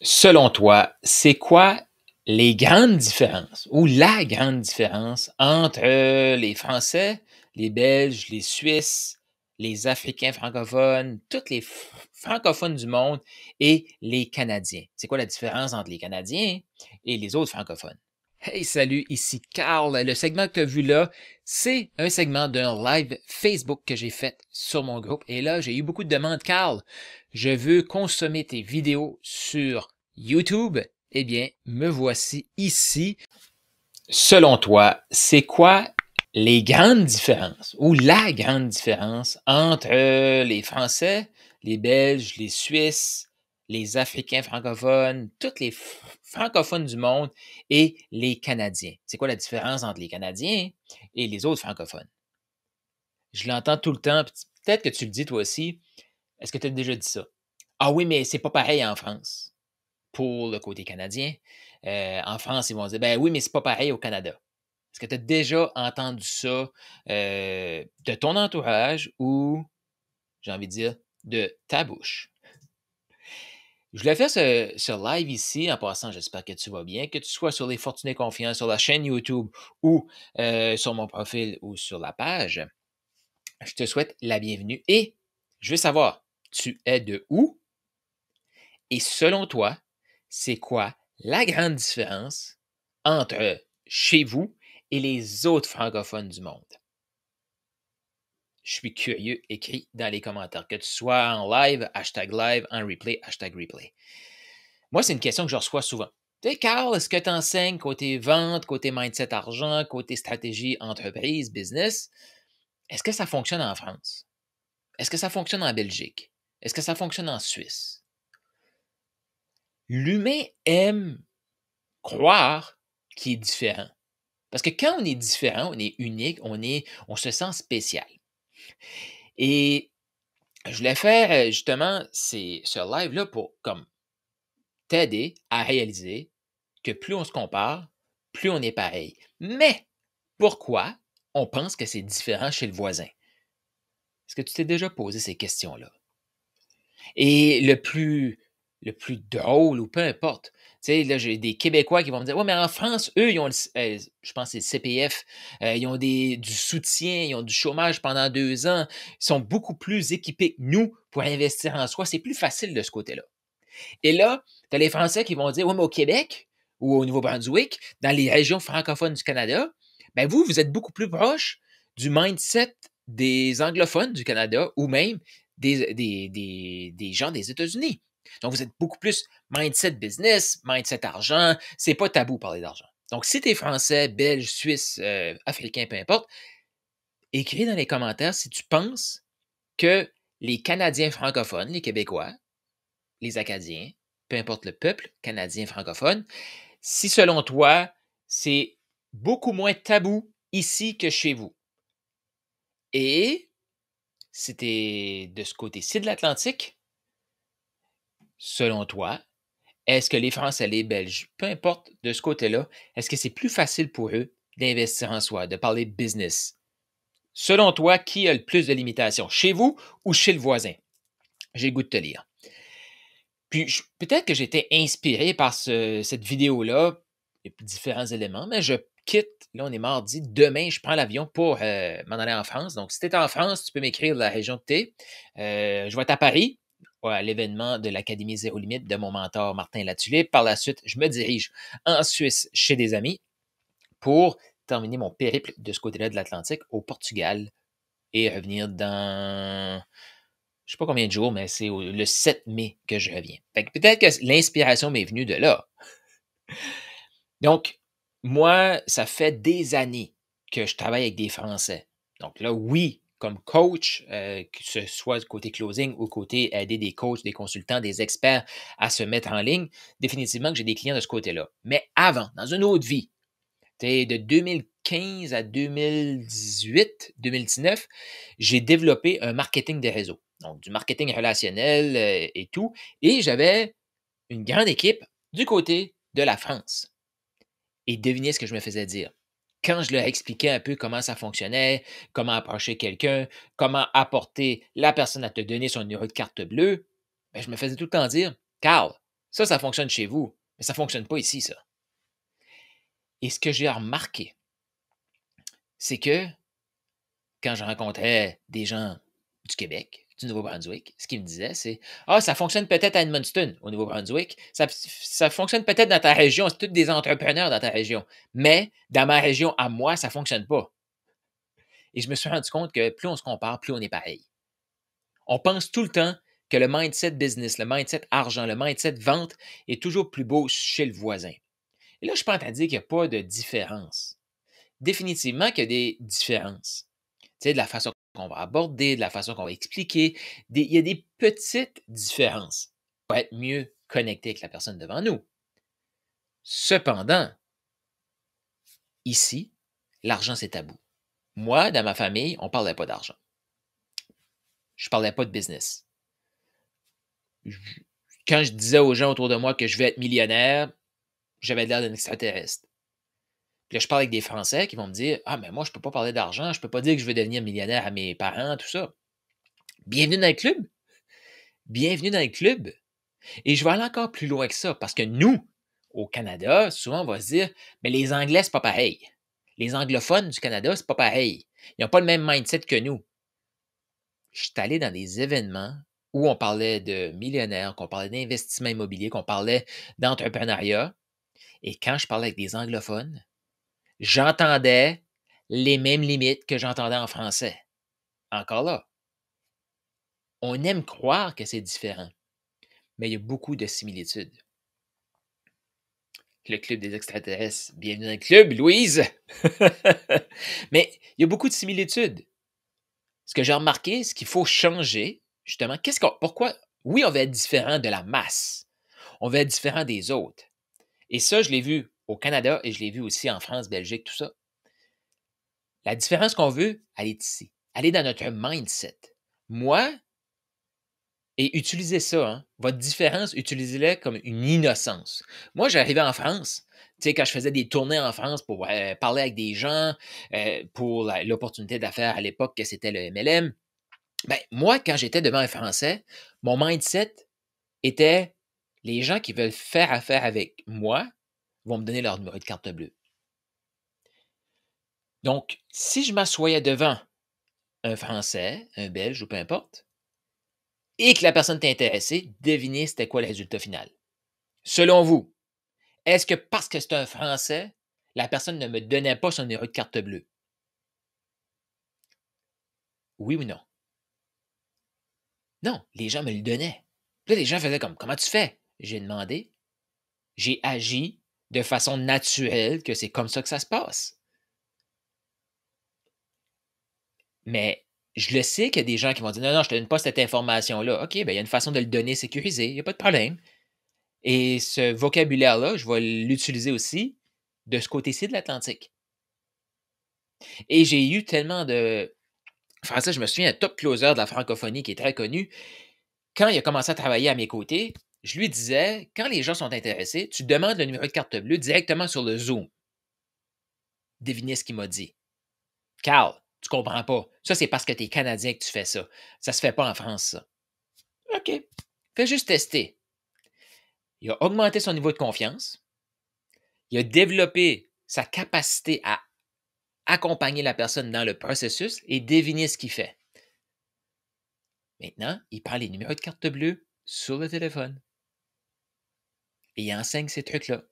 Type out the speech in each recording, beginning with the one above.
Selon toi, c'est quoi les grandes différences ou la grande différence entre les Français, les Belges, les Suisses, les Africains francophones, tous les francophones du monde et les Canadiens? C'est quoi la différence entre les Canadiens et les autres francophones? Hey, salut, ici Carl. Le segment que tu as vu là, c'est un segment d'un live Facebook que j'ai fait sur mon groupe. Et là, j'ai eu beaucoup de demandes. Carl, je veux consommer tes vidéos sur YouTube. Eh bien, me voici ici. Selon toi, c'est quoi les grandes différences ou la grande différence entre les Français, les Belges, les Suisses, les Africains francophones, tous les francophones du monde et les Canadiens? C'est quoi la différence entre les Canadiens et les autres francophones? Je l'entends tout le temps, peut-être que tu le dis toi aussi. Est-ce que tu as déjà dit ça? Ah oui, mais c'est pas pareil en France. Pour le côté canadien, en France, ils vont dire, ben oui, mais c'est pas pareil au Canada. Est-ce que tu as déjà entendu ça de ton entourage ou, j'ai envie de dire, de ta bouche? Je voulais faire ce live ici, en passant, j'espère que tu vas bien, que tu sois sur les Fortunés Confiants, sur la chaîne YouTube ou sur mon profil ou sur la page. Je te souhaite la bienvenue et je veux savoir, tu es de où? Et selon toi, c'est quoi la grande différence entre chez vous et les autres francophones du monde? Je suis curieux, écris dans les commentaires, que tu sois en live, en replay, hashtag replay. Moi, c'est une question que je reçois souvent. Tu sais, Carl, est-ce que tu enseignes côté vente, côté mindset argent, côté stratégie entreprise, business? Est-ce que ça fonctionne en France? Est-ce que ça fonctionne en Belgique? Est-ce que ça fonctionne en Suisse? L'humain aime croire qu'il est différent. Parce que quand on est différent, on est unique, on se sent spécial. Et je voulais faire justement ce live-là pour comme t'aider à réaliser que plus on se compare, plus on est pareil. Mais pourquoi on pense que c'est différent chez le voisin? Est-ce que tu t'es déjà posé ces questions-là? Et le plus drôle ou peu importe, tu sais, là, j'ai des Québécois qui vont me dire: «Ouais, mais en France, eux, ils ont je pense que c'est le CPF, ils ont du soutien, ils ont du chômage pendant 2 ans. Ils sont beaucoup plus équipés que nous pour investir en soi. C'est plus facile de ce côté-là». Et là, tu as les Français qui vont dire: «Ouais, mais au Québec ou au Nouveau-Brunswick, dans les régions francophones du Canada, ben vous êtes beaucoup plus proche du mindset des anglophones du Canada ou même des gens des États-Unis. Donc, vous êtes beaucoup plus mindset business, mindset argent. C'est pas tabou de parler d'argent. Donc, si tu es français, belge, suisse, africain, peu importe, écris dans les commentaires si tu penses que les Canadiens francophones, les Québécois, les Acadiens, peu importe le peuple canadien francophone, si selon toi, c'est beaucoup moins tabou ici que chez vous. Et si tu es de ce côté-ci de l'Atlantique, selon toi, est-ce que les Français, les Belges, peu importe de ce côté-là, est-ce que c'est plus facile pour eux d'investir en soi, de parler business? Selon toi, qui a le plus de limitations, chez vous ou chez le voisin? J'ai le goût de te lire. Puis peut-être que j'ai été inspiré par cette vidéo-là, il y a différents éléments, mais je quitte, là on est mardi, demain je prends l'avion pour m'en aller en France. Donc si tu es en France, tu peux m'écrire de la région que tu es. Je vais être à Paris, à l'événement de l'Académie Zéro Limite de mon mentor Martin Latulippe. Par la suite, je me dirige en Suisse chez des amis pour terminer mon périple de ce côté-là de l'Atlantique au Portugal et revenir dans je sais pas combien de jours, mais c'est le 7 mai que je reviens. Fait que peut-être que l'inspiration m'est venue de là. Donc, moi, ça fait des années que je travaille avec des Français. Donc là, oui, comme coach, que ce soit côté closing ou côté aider des coachs, des consultants, des experts à se mettre en ligne, définitivement que j'ai des clients de ce côté-là. Mais avant, dans une autre vie, de 2015 à 2018, 2019, j'ai développé un marketing de réseau. Donc, du marketing relationnel et tout. Et j'avais une grande équipe du côté de la France. Et devinez ce que je me faisais dire. Quand je leur expliquais un peu comment ça fonctionnait, comment approcher quelqu'un, comment apporter la personne à te donner son numéro de carte bleue, ben, je me faisais tout le temps dire: Carl, Ça fonctionne chez vous, mais ça ne fonctionne pas ici, ça. Et ce que j'ai remarqué, c'est que quand je rencontrais des gens du Québec, du Nouveau-Brunswick, ce qu'ils me disaient, c'est: «Ah, ça fonctionne peut-être à Edmundston, au Nouveau-Brunswick. Ça fonctionne peut-être dans ta région, c'est tous des entrepreneurs dans ta région. Mais dans ma région, à moi, ça ne fonctionne pas.» Et je me suis rendu compte que plus on se compare, plus on est pareil. On pense tout le temps que le mindset business, le mindset argent, le mindset vente est toujours plus beau chez le voisin. Et là, je ne suis pas en train de dire qu'il n'y a pas de différence. Définitivement qu'il y a des différences. Tu sais, de la façon qu'on va aborder, de la façon qu'on va expliquer. Il y a des petites différences pour être mieux connecté avec la personne devant nous. Cependant, ici, l'argent, c'est tabou. Moi, dans ma famille, on ne parlait pas d'argent. Je ne parlais pas de business. Quand je disais aux gens autour de moi que je vais être millionnaire, j'avais l'air d'un extraterrestre. Puis là, je parle avec des Français qui vont me dire: «Ah, mais moi, je ne peux pas parler d'argent, je ne peux pas dire que je veux devenir millionnaire à mes parents, tout ça.» Bienvenue dans le club. Bienvenue dans le club. Et je vais aller encore plus loin que ça, parce que nous, au Canada, souvent, on va se dire: «Mais les Anglais, c'est pas pareil. Les anglophones du Canada, c'est pas pareil. Ils n'ont pas le même mindset que nous.» Je suis allé dans des événements où on parlait de millionnaires, qu'on parlait d'investissement immobilier, qu'on parlait d'entrepreneuriat. Et quand je parlais avec des anglophones, j'entendais les mêmes limites que j'entendais en français. Encore là, on aime croire que c'est différent, mais il y a beaucoup de similitudes. Le club des extraterrestres, bienvenue dans le club, Louise! Mais il y a beaucoup de similitudes. Ce que j'ai remarqué, ce qu'il faut changer, justement, pourquoi, oui, on veut être différent de la masse, on veut être différent des autres. Et ça, je l'ai vu au Canada et je l'ai vu aussi en France, Belgique, tout ça. La différence qu'on veut, elle est ici. Elle est dans notre mindset. Moi, et utilisez ça, hein, votre différence, utilisez-la comme une innocence. Moi, j'arrivais en France, tu sais, quand je faisais des tournées en France pour parler avec des gens, pour l'opportunité d'affaires à l'époque que c'était le MLM, ben, moi, quand j'étais devant un Français, mon mindset était: les gens qui veulent faire affaire avec moi vont me donner leur numéro de carte bleue. Donc, si je m'assoyais devant un Français, un Belge ou peu importe, et que la personne t'est intéressée, devinez c'était quoi le résultat final. Selon vous, est-ce que parce que c'est un Français, la personne ne me donnait pas son numéro de carte bleue? Oui ou non? Non, les gens me le donnaient. Là, les gens faisaient comme: «Comment tu fais?» J'ai demandé. J'ai agi de façon naturelle que c'est comme ça que ça se passe. Mais je le sais qu'il y a des gens qui vont dire: «Non, non, je ne te donne pas cette information-là.» OK, ben, il y a une façon de le donner sécurisé, il n'y a pas de problème. Et ce vocabulaire-là, je vais l'utiliser aussi de ce côté-ci de l'Atlantique. Et j'ai eu tellement de Français, je me souviens, un top closer de la francophonie qui est très connu. Quand il a commencé à travailler à mes côtés, je lui disais: «Quand les gens sont intéressés, tu demandes le numéro de carte bleue directement sur le Zoom.» Devinez ce qu'il m'a dit: «Carl, tu comprends pas. Ça, c'est parce que tu es Canadien que tu fais ça. Ça se fait pas en France, ça.» OK, fais juste tester. Il a augmenté son niveau de confiance. Il a développé sa capacité à accompagner la personne dans le processus et deviner ce qu'il fait. Maintenant, il prend les numéros de carte bleue sur le téléphone et il enseigne ces trucs-là.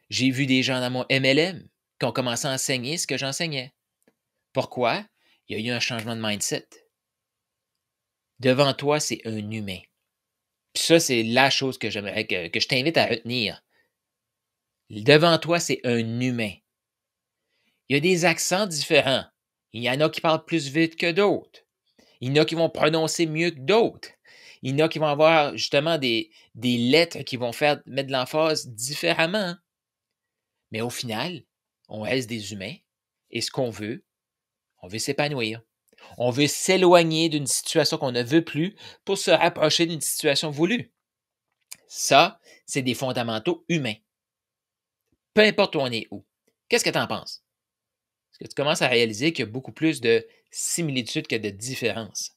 J'ai vu des gens dans mon MLM qui ont commencé à enseigner ce que j'enseignais. Pourquoi? Il y a eu un changement de mindset. Devant toi, c'est un humain. Puis ça, c'est la chose que j'aimerais que je t'invite à retenir. Devant toi, c'est un humain. Il y a des accents différents. Il y en a qui parlent plus vite que d'autres. Il y en a qui vont prononcer mieux que d'autres. Il y en a qui vont avoir justement des lettres qui vont mettre de l'emphase différemment. Mais au final, on reste des humains et ce qu'on veut, on veut s'épanouir. On veut s'éloigner d'une situation qu'on ne veut plus pour se rapprocher d'une situation voulue. Ça, c'est des fondamentaux humains. Peu importe où on est où. Qu'est-ce que tu en penses? Est-ce que tu commences à réaliser qu'il y a beaucoup plus de similitudes que de différences?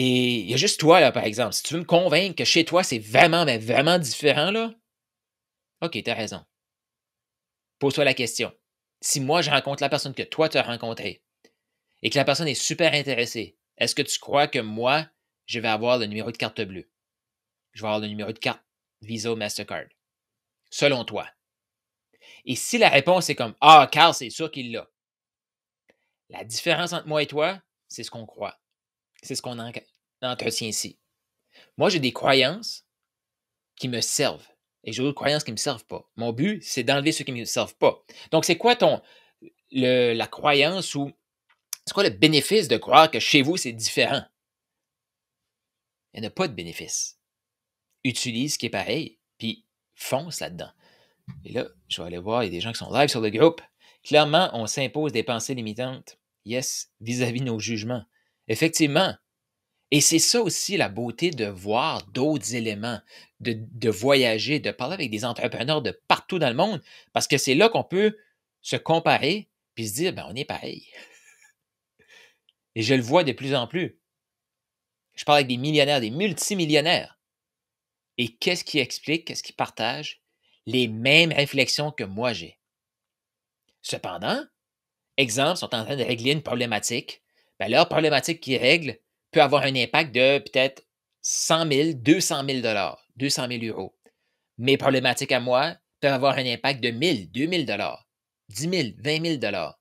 Et il y a juste toi, là, par exemple. Si tu veux me convaincre que chez toi, c'est vraiment, mais vraiment différent, là, OK, tu as raison. Pose-toi la question. Si moi, je rencontre la personne que toi, tu as rencontrée et que la personne est super intéressée, est-ce que tu crois que moi, je vais avoir le numéro de carte bleue? Je vais avoir le numéro de carte Visa ou Mastercard, selon toi. Et si la réponse est comme Ah, Carl, c'est sûr qu'il l'a. La différence entre moi et toi, c'est ce qu'on croit. C'est ce qu'on entretient ici. Moi, j'ai des croyances qui me servent et j'ai d'autres croyances qui ne me servent pas. Mon but, c'est d'enlever ceux qui ne me servent pas. Donc, c'est quoi la croyance ou c'est quoi le bénéfice de croire que chez vous, c'est différent? Il n'y en a pas de bénéfice. Utilise ce qui est pareil, puis fonce là-dedans. Et là, je vais aller voir, il y a des gens qui sont live sur le groupe. Clairement, on s'impose des pensées limitantes. Yes, vis-à-vis de nos jugements. Effectivement. Et c'est ça aussi la beauté de voir d'autres éléments, de voyager, de parler avec des entrepreneurs de partout dans le monde, parce que c'est là qu'on peut se comparer puis se dire, ben, on est pareil. Et je le vois de plus en plus. Je parle avec des millionnaires, des multimillionnaires. Et qu'est-ce qui explique, qu'est-ce qui partage? Les mêmes réflexions que moi j'ai. Cependant, exemple, sont en train de régler une problématique. Ben, leur problématique qu'ils règlent peut avoir un impact de peut-être 100 000, 200 000 200 000 euros. Mes problématiques à moi peuvent avoir un impact de 1000, 2000 10 000, 20 000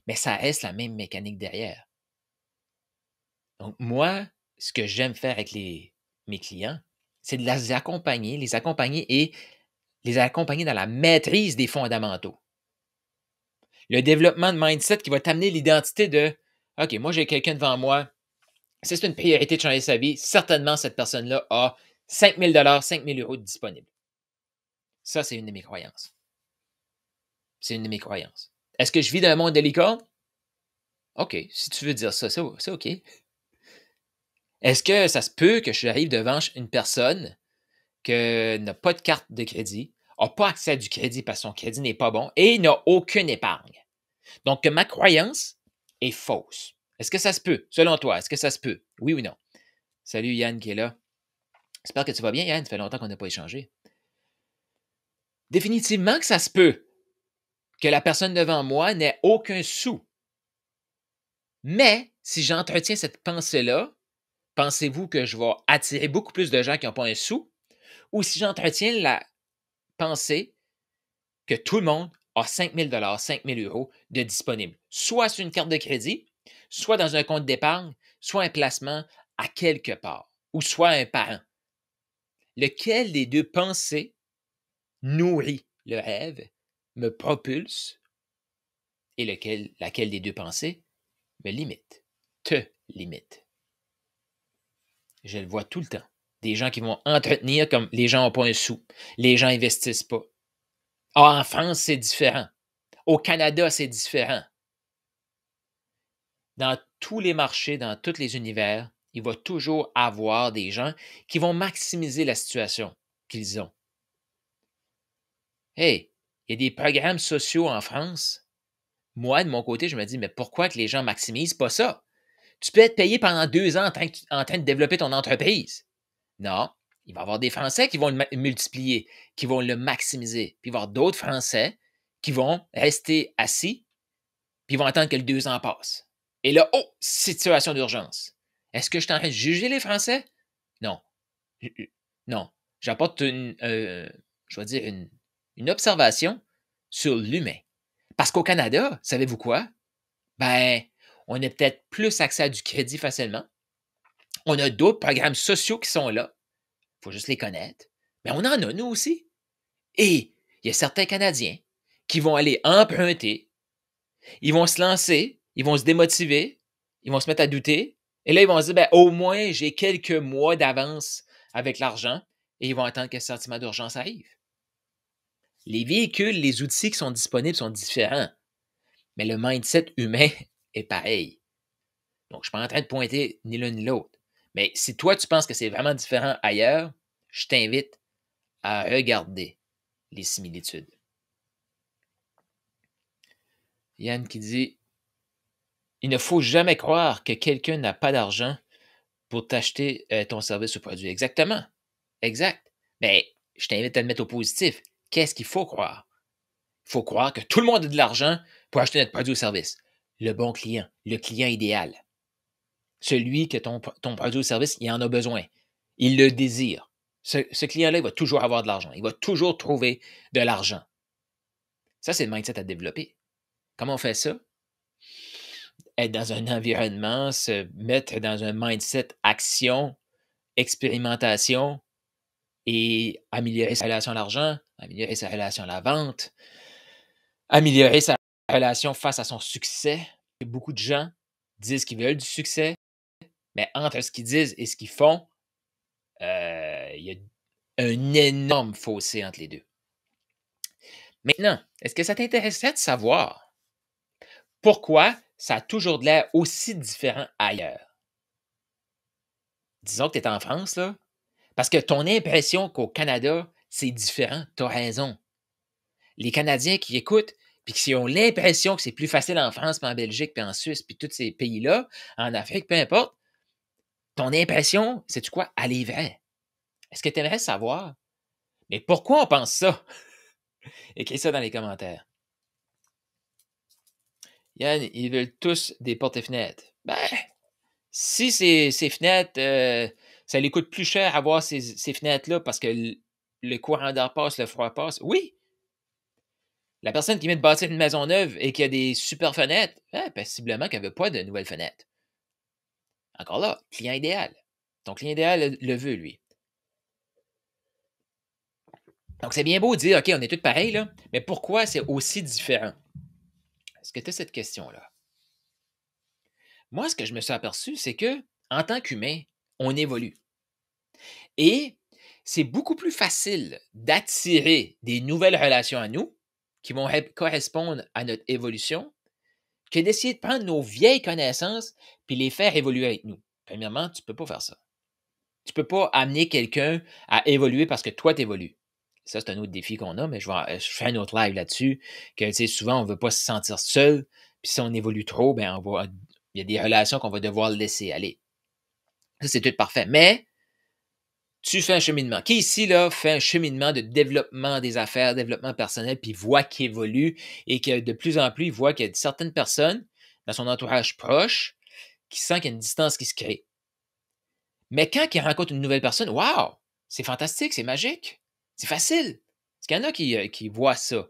mais ça reste la même mécanique derrière. Donc, moi, ce que j'aime faire avec mes clients, c'est de les accompagner et les accompagner dans la maîtrise des fondamentaux. Le développement de mindset qui va t'amener l'identité de OK, moi j'ai quelqu'un devant moi, si c'est une priorité de changer sa vie, certainement cette personne-là a 5 000 5 000 euros disponibles. Ça, c'est une de mes croyances. C'est une de mes croyances. Est-ce que je vis dans un monde de licorne? OK, si tu veux dire ça, c'est OK. Est-ce que ça se peut que j'arrive devant une personne qui n'a pas de carte de crédit, n'a pas accès à du crédit parce que son crédit n'est pas bon et n'a aucune épargne? Donc, que ma croyance est fausse. Est-ce que ça se peut? Selon toi, est-ce que ça se peut? Oui ou non? Salut Yann qui est là. J'espère que tu vas bien, Yann. Ça fait longtemps qu'on n'a pas échangé. Définitivement que ça se peut que la personne devant moi n'ait aucun sou. Mais si j'entretiens cette pensée-là, pensez-vous que je vais attirer beaucoup plus de gens qui n'ont pas un sou? Ou si j'entretiens la pensée que tout le monde a 5 000 5 000 euros de disponible, soit sur une carte de crédit, soit dans un compte d'épargne, soit un placement à quelque part, ou soit un parent. Lequel des deux pensées nourrit le rêve, me propulse, et laquelle des deux pensées me limite, te limite. Je le vois tout le temps. Des gens qui vont entretenir comme les gens n'ont pas un sou, les gens n'investissent pas. Ah, en France, c'est différent. Au Canada, c'est différent. Dans tous les marchés, dans tous les univers, il va toujours avoir des gens qui vont maximiser la situation qu'ils ont. Hey, il y a des programmes sociaux en France. Moi, de mon côté, je me dis, mais pourquoi que les gens maximisent pas ça? Tu peux être payé pendant 2 ans en train de développer ton entreprise. Non, il va y avoir des Français qui vont le multiplier, qui vont le maximiser. Puis il va y avoir d'autres Français qui vont rester assis, puis ils vont attendre que le 2 ans passe. Et là, oh, situation d'urgence. Est-ce que je suis en train de juger les Français? Non. Non. J'apporte je vais dire une observation sur l'humain. Parce qu'au Canada, savez-vous quoi? Ben, on a peut-être plus accès à du crédit facilement. On a d'autres programmes sociaux qui sont là. Il faut juste les connaître. Mais on en a, nous aussi. Et il y a certains Canadiens qui vont aller emprunter, ils vont se lancer, ils vont se démotiver, ils vont se mettre à douter. Et là, ils vont se dire, ben, au moins, j'ai quelques mois d'avance avec l'argent et ils vont attendre que le sentiment d'urgence arrive. Les véhicules, les outils qui sont disponibles sont différents, mais le mindset humain est pareil. Donc, je ne suis pas en train de pointer ni l'un ni l'autre. Mais si toi, tu penses que c'est vraiment différent ailleurs, je t'invite à regarder les similitudes. Yann qui dit il ne faut jamais croire que quelqu'un n'a pas d'argent pour t'acheter ton service ou produit. Exactement. Exact. Mais je t'invite à le mettre au positif. Qu'est-ce qu'il faut croire? Il faut croire que tout le monde a de l'argent pour acheter notre produit ou service. Le bon client, le client idéal. Celui que ton produit ou service, il en a besoin. Il le désire. Ce client-là, il va toujours avoir de l'argent. Il va toujours trouver de l'argent. Ça, c'est le mindset à développer. Comment on fait ça? Être dans un environnement, se mettre dans un mindset action, expérimentation et améliorer sa relation à l'argent, améliorer sa relation à la vente, améliorer sa relation face à son succès. Beaucoup de gens disent qu'ils veulent du succès, mais entre ce qu'ils disent et ce qu'ils font, il y a un énorme fossé entre les deux. Maintenant, est-ce que ça t'intéresserait de savoir pourquoi ça a toujours de l'air aussi différent ailleurs? Disons que tu es en France, là, parce que ton impression qu'au Canada, c'est différent, tu as raison. Les Canadiens qui écoutent, puis qui ont l'impression que c'est plus facile en France, puis en Belgique, puis en Suisse, puis tous ces pays-là, en Afrique, peu importe, ton impression, sais-tu quoi? Elle est vraie. Est-ce que tu aimerais savoir? Mais pourquoi on pense ça? Écris ça dans les commentaires. Yann, ils veulent tous des portes et fenêtres. Ben, si ces fenêtres, ça lui coûte plus cher avoir ces fenêtres-là parce que le courant d'air passe, le froid passe, oui. La personne qui vient de bâtir une maison neuve et qui a des super fenêtres, possiblement qu'elle ne veut pas de nouvelles fenêtres. Encore là, client idéal. Ton client idéal le veut, lui. Donc, c'est bien beau de dire, OK, on est tous pareils, là, mais pourquoi c'est aussi différent? Est-ce que tu as cette question-là? Moi, ce que je me suis aperçu, c'est que en tant qu'humain, on évolue. Et c'est beaucoup plus facile d'attirer des nouvelles relations à nous qui vont correspondre à notre évolution que d'essayer de prendre nos vieilles connaissances puis les faire évoluer avec nous. Premièrement, tu ne peux pas faire ça. Tu ne peux pas amener quelqu'un à évoluer parce que toi, tu évolues. Ça, c'est un autre défi qu'on a, mais je fais un autre live là-dessus, que souvent, on ne veut pas se sentir seul, puis si on évolue trop, ben, il y a des relations qu'on va devoir laisser aller. Ça, c'est tout parfait. Mais tu fais un cheminement. Qui ici, là, fait un cheminement de développement des affaires, développement personnel, puis voit qu'il évolue et que de plus en plus, il voit qu'il y a certaines personnes dans son entourage proche qui sent qu'il y a une distance qui se crée. Mais quand il rencontre une nouvelle personne, waouh, c'est fantastique, c'est magique, c'est facile. Est-ce qu'il y en a qui voient ça?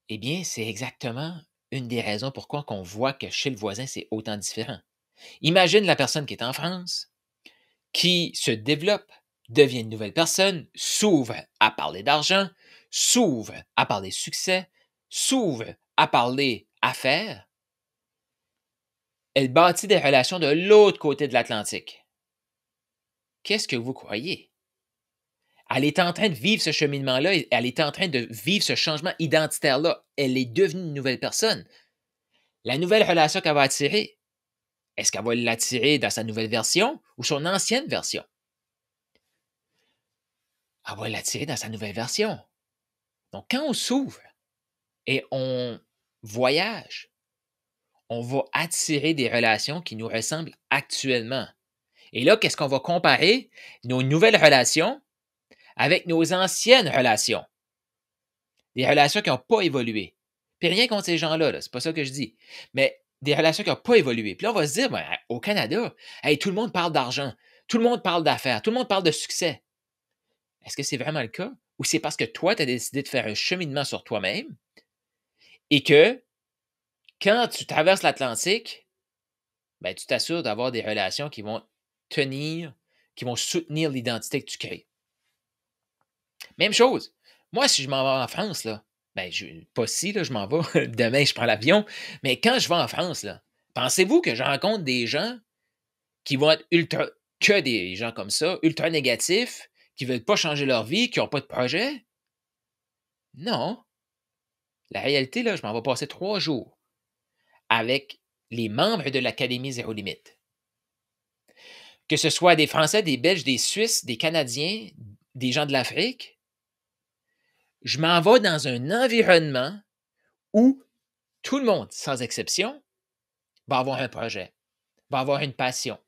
Eh bien, c'est exactement une des raisons pourquoi on voit que chez le voisin, c'est autant différent. Imagine la personne qui est en France, qui se développe, devient une nouvelle personne, s'ouvre à parler d'argent, s'ouvre à parler succès, s'ouvre à parler affaires. Elle bâtit des relations de l'autre côté de l'Atlantique. Qu'est-ce que vous croyez? Elle est en train de vivre ce cheminement-là, elle est en train de vivre ce changement identitaire-là. Elle est devenue une nouvelle personne. La nouvelle relation qu'elle va attirer, est-ce qu'elle va l'attirer dans sa nouvelle version ou son ancienne version? Elle va l'attirer dans sa nouvelle version. Donc, quand on s'ouvre et on voyage, on va attirer des relations qui nous ressemblent actuellement. Et là, qu'est-ce qu'on va comparer? Nos nouvelles relations avec nos anciennes relations. Des relations qui n'ont pas évolué. Puis rien contre ces gens-là, -là, c'est pas ça que je dis. Mais des relations qui n'ont pas évolué. Puis là, on va se dire, ben, au Canada, hey, tout le monde parle d'argent, tout le monde parle d'affaires, tout le monde parle de succès. Est-ce que c'est vraiment le cas? Ou c'est parce que toi, tu as décidé de faire un cheminement sur toi-même et que quand tu traverses l'Atlantique, ben, tu t'assures d'avoir des relations qui vont tenir, qui vont soutenir l'identité que tu crées. Même chose. Moi, si je m'en vais en France, là, ben, pas si, là, je m'en vais, demain, je prends l'avion, mais quand je vais en France, là, pensez-vous que je rencontre des gens qui vont être que des gens comme ça, ultra négatifs, qui ne veulent pas changer leur vie, qui n'ont pas de projet? Non. La réalité, là, je m'en vais passer 3 jours avec les membres de l'Académie Zéro Limite. Que ce soit des Français, des Belges, des Suisses, des Canadiens, des gens de l'Afrique, je m'en vais dans un environnement où tout le monde, sans exception, va avoir un projet, va avoir une passion,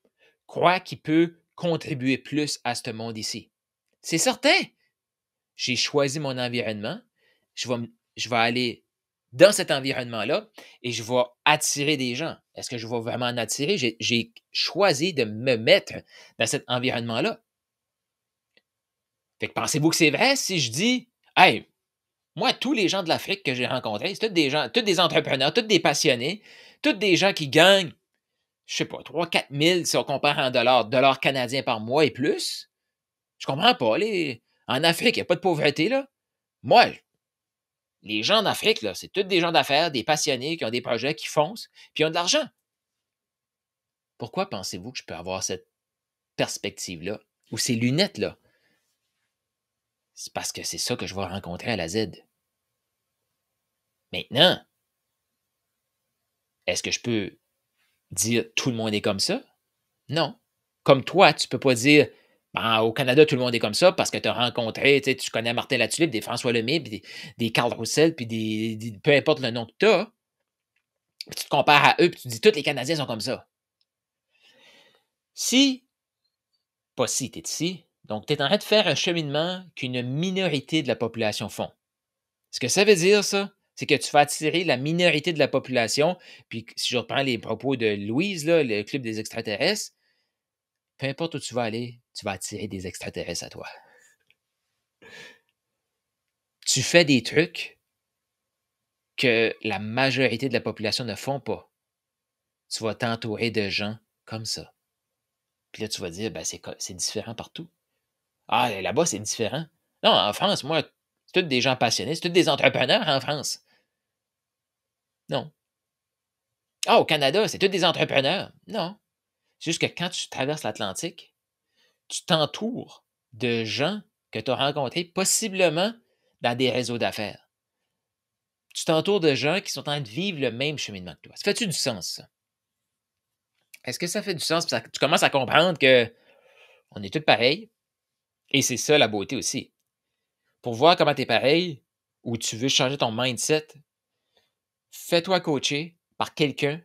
croit qu'il peut contribuer plus à ce monde ici? C'est certain. J'ai choisi mon environnement. Je vais aller dans cet environnement-là et je vais attirer des gens. Est-ce que je vais vraiment en attirer? J'ai choisi de me mettre dans cet environnement-là. Fait que pensez-vous que c'est vrai si je dis, hey, moi, tous les gens de l'Afrique que j'ai rencontrés, c'est tous des gens, tous des entrepreneurs, tous des passionnés, tous des gens qui gagnent, je sais pas, 3 000 à 4 000 si on compare en dollars canadiens par mois et plus. Je comprends pas. En Afrique, il n'y a pas de pauvreté, là. Moi, les gens d'Afrique, là, c'est tous des gens d'affaires, des passionnés qui ont des projets, qui foncent, puis ils ont de l'argent. Pourquoi pensez-vous que je peux avoir cette perspective-là ou ces lunettes-là? C'est parce que c'est ça que je vais rencontrer à la Z. Maintenant, est-ce que je peux dire tout le monde est comme ça? Non. Comme toi, tu ne peux pas dire ben, au Canada, tout le monde est comme ça parce que tu as rencontré, tu connais Martin Latulippe, des François Lemay, puis des Carl Roussel, puis peu importe le nom que tu as, puis tu te compares à eux, puis tu dis tous les Canadiens sont comme ça. Pas si, tu es ici, donc tu es en train de faire un cheminement qu'une minorité de la population font. Ce que ça veut dire, ça, c'est que tu vas attirer la minorité de la population, puis si je reprends les propos de Louise, là, le club des extraterrestres, peu importe où tu vas aller, tu vas attirer des extraterrestres à toi. Tu fais des trucs que la majorité de la population ne font pas. Tu vas t'entourer de gens comme ça. Puis là, tu vas dire, ben, c'est différent partout. Ah, là-bas, c'est différent. Non, en France, moi, c'est tous des gens passionnés, c'est tous des entrepreneurs en France. Non. Ah, au Canada, c'est tous des entrepreneurs. Non. C'est juste que quand tu traverses l'Atlantique, tu t'entoures de gens que tu as rencontrés possiblement dans des réseaux d'affaires. Tu t'entoures de gens qui sont en train de vivre le même cheminement que toi. Ça fait-tu du sens, ça? Est-ce que ça fait du sens? Tu commences à comprendre que on est tous pareils. Et c'est ça la beauté aussi. Pour voir comment tu es pareil ou tu veux changer ton mindset, fais-toi coacher par quelqu'un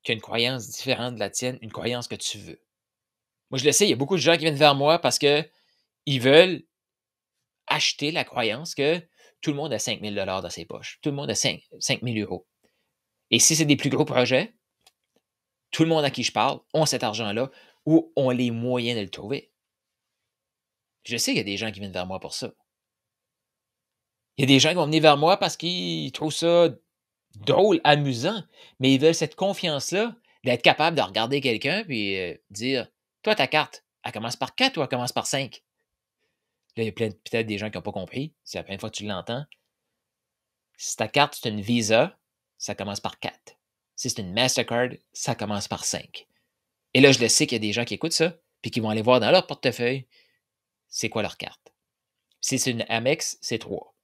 qui a une croyance différente de la tienne, une croyance que tu veux. Moi, je le sais, il y a beaucoup de gens qui viennent vers moi parce qu'ils veulent acheter la croyance que tout le monde a 5 000 dans ses poches. Tout le monde a 5 000 euros. Et si c'est des plus gros projets, tout le monde à qui je parle ont cet argent-là ou ont les moyens de le trouver. Je sais qu'il y a des gens qui viennent vers moi pour ça. Il y a des gens qui vont venir vers moi parce qu'ils trouvent ça drôle, amusant, mais ils veulent cette confiance-là d'être capable de regarder quelqu'un et dire toi, ta carte, elle commence par 4 ou elle commence par 5? Là, il y a peut-être des gens qui n'ont pas compris. C'est la première fois que tu l'entends. Si ta carte, c'est une Visa, ça commence par 4. Si c'est une Mastercard, ça commence par 5. Et là, je le sais qu'il y a des gens qui écoutent ça, puis qui vont aller voir dans leur portefeuille, c'est quoi leur carte. Si c'est une Amex, c'est 3.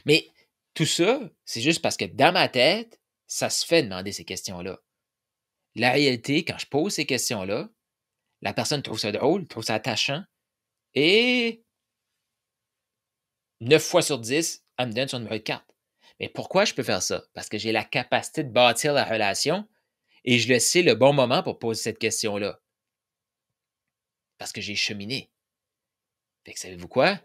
Mais tout ça, c'est juste parce que dans ma tête, ça se fait demander ces questions-là. La réalité, quand je pose ces questions-là, la personne trouve ça drôle, trouve ça attachant, et 9 fois sur 10, elle me donne son numéro de carte. Mais pourquoi je peux faire ça? Parce que j'ai la capacité de bâtir la relation et je le sais le bon moment pour poser cette question-là. Parce que j'ai cheminé. Fait que savez-vous quoi?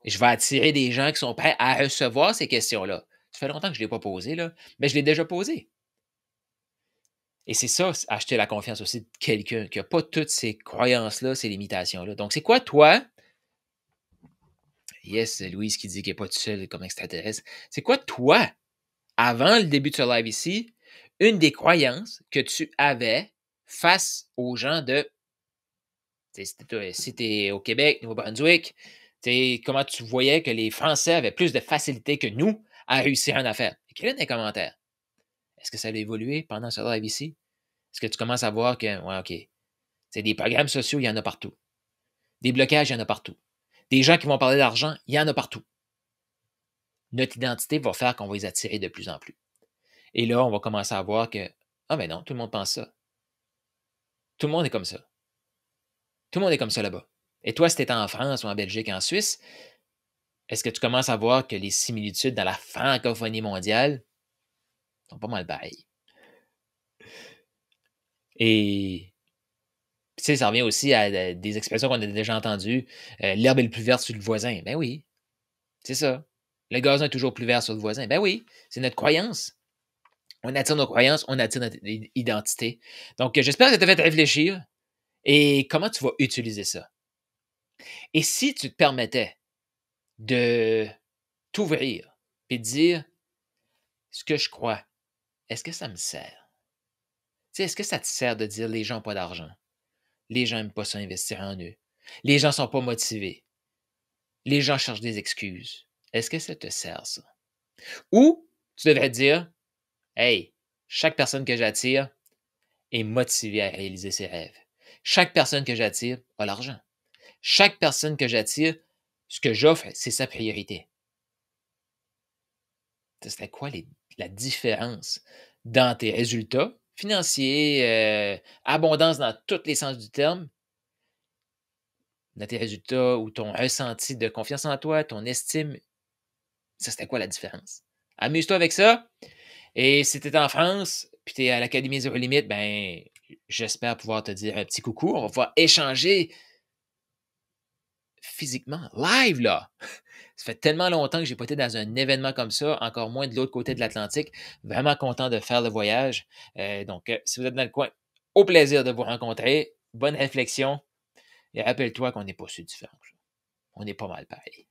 Je vais attirer des gens qui sont prêts à recevoir ces questions-là. Ça fait longtemps que je ne l'ai pas posé, là, mais je l'ai déjà posé. Et c'est ça, acheter la confiance aussi de quelqu'un qui n'a pas toutes ces croyances-là, ces limitations-là. Donc, c'est quoi, toi? Yes, Louise qui dit qu'elle n'est pas toute seule comme extraterrestre. C'est quoi, toi, avant le début de ce live ici, une des croyances que tu avais face aux gens de. Si tu es au Québec, Nouveau-Brunswick, comment tu voyais que les Français avaient plus de facilité que nous à réussir en affaires? Écris-le dans les commentaires. Est-ce que ça a évolué pendant ce live ici? Est-ce que tu commences à voir que, ouais, OK, c'est des programmes sociaux, il y en a partout. Des blocages, il y en a partout. Des gens qui vont parler d'argent, il y en a partout. Notre identité va faire qu'on va les attirer de plus en plus. Et là, on va commencer à voir que, ah ben non, tout le monde pense ça. Tout le monde est comme ça. Tout le monde est comme ça là-bas. Et toi, si tu es en France ou en Belgique, en Suisse, est-ce que tu commences à voir que les similitudes dans la francophonie mondiale sont pas mal pareilles? Et Tu sais, ça revient aussi à des expressions qu'on a déjà entendues. L'herbe est le plus verte sur le voisin. Ben oui, c'est ça. Le gazon est toujours plus vert sur le voisin. Ben oui, c'est notre croyance. On attire nos croyances, on attire notre identité. Donc, j'espère que ça t'a fait réfléchir et comment tu vas utiliser ça. Et si tu te permettais de t'ouvrir et de dire ce que je crois, est-ce que ça me sert? Tu sais, est-ce que ça te sert de dire les gens n'ont pas d'argent? Les gens n'aiment pas s'investir en eux. Les gens ne sont pas motivés. Les gens cherchent des excuses. Est-ce que ça te sert, ça? Ou tu devrais te dire, hey, chaque personne que j'attire est motivée à réaliser ses rêves. Chaque personne que j'attire a l'argent. Chaque personne que j'attire, ce que j'offre, c'est sa priorité. C'était quoi la différence dans tes résultats financiers, abondance dans tous les sens du terme, dans tes résultats ou ton ressenti de confiance en toi, ton estime, ça c'était quoi la différence? Amuse-toi avec ça. Et si tu es en France, puis tu es à l'Académie Zéro Limite, ben, j'espère pouvoir te dire un petit coucou. On va pouvoir échanger physiquement, live là. Ça fait tellement longtemps que j'ai pas été dans un événement comme ça, encore moins de l'autre côté de l'Atlantique. Vraiment content de faire le voyage. Donc, si vous êtes dans le coin, au plaisir de vous rencontrer. Bonne réflexion. Et rappelle-toi qu'on n'est pas si différents. On est pas mal pareil.